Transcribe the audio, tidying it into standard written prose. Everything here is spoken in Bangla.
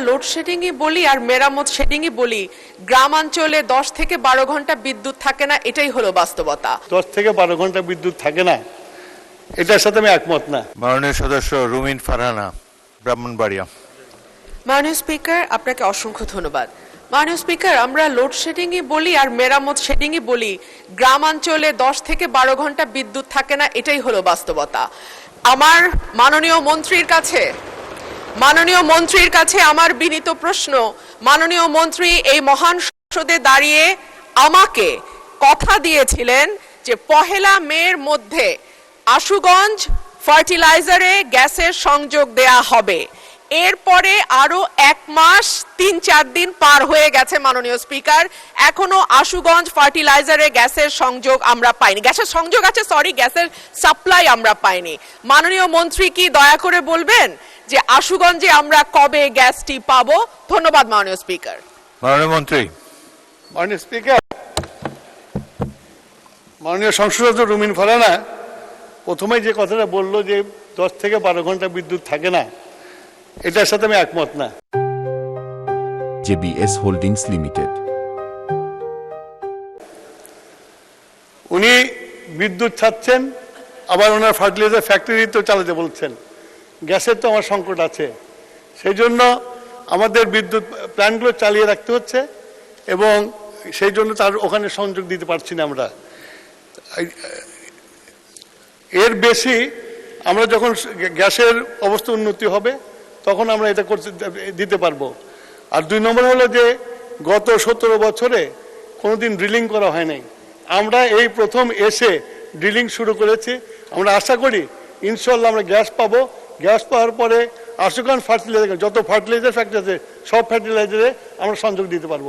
লোডশেডিংই বলি আর মেরামত শেডিংই বলি, গ্রামাঞ্চলে 10 থেকে 12 ঘন্টা বিদ্যুৎ থাকে না, এটাই হলো বাস্তবতা। 10 থেকে 12 ঘন্টা বিদ্যুৎ থাকে না, এটার সাথে আমি একমত না। মাননীয় সদস্য রুমিন ফারহানা, ব্রাহ্মণবাড়িয়া। মাননীয় স্পিকার, আপনাকে অসংখ্য ধন্যবাদ। মাননীয় স্পিকার, আমরা লোডশেডিংই বলি আর মেরামত শেডিংই বলি, গ্রামাঞ্চলে 10 থেকে 12 ঘন্টা বিদ্যুৎ থাকে না, এটাই হলো বাস্তবতা। আমার মাননীয় মন্ত্রীর কাছে আমার বিনীত প্রশ্ন, মাননীয় মন্ত্রী এই মহান সংসদে দাঁড়িয়ে আমাকে কথা দিয়েছিলেন যে 1 মের মধ্যে আশুগঞ্জ ফার্টিলাইজারে গ্যাসের সংযোগ দেয়া হবে। এরপরে আরো 1 মাস 3-4 দিন পার হয়ে গেছে মাননীয় স্পিকার, এখনো আশুগঞ্জ ফার্টিলাইজারে গ্যাসের সংযোগ আমরা পাইনি। গ্যাসের সংযোগ আছে, গ্যাসের সাপ্লাই আমরা পাইনি। মাননীয় মন্ত্রী কি দয়া করে বলবেন যে আশুগঞ্জে আমরা কবে গ্যাসটি পাবো? ধন্যবাদ মাননীয় স্পিকার। মাননীয় মন্ত্রী। মাননীয় স্পিকার, মাননীয় সংসদ সদস্য রুমিন ফারহানা প্রথমেই যে কথাটা বললো যে 10 থেকে 12 ঘন্টা বিদ্যুৎ থাকে না, এটার সাথে আমি একমত না। JBS হোল্ডিংস লিমিটেড, উনি বিদ্যুৎ ছাড়ছেন, আবার ওনার ফার্টিলাইজার ফ্যাক্টরি তো চালাতে বলছেন। গ্যাসের তো আমার সংকট আছে, সেই জন্য আমাদের বিদ্যুৎ প্ল্যান্টগুলো চালিয়ে রাখতে হচ্ছে এবং সেই জন্য তার ওখানে সংযোগ দিতে পারছি না আমরা। এর বেশি আমরা যখন গ্যাসের অবস্থা উন্নতি হবে তখন আমরা এটা দিতে পারবো। আর 2 নম্বর হলো যে গত 17 বছরে কোনোদিন ড্রিলিং করা হয় নাই, আমরা এই প্রথম এসে ড্রিলিং শুরু করেছি। আমরা আশা করি ইনশাল্লাহ আমরা গ্যাস পাবো। গ্যাস পাওয়ার পরে আশুগঞ্জ ফার্টিলাইজার, যত ফার্টিলাইজার ফ্যাক্টরি আছে সব ফার্টিলাইজারে আমরা সংযোগ দিতে পারবো।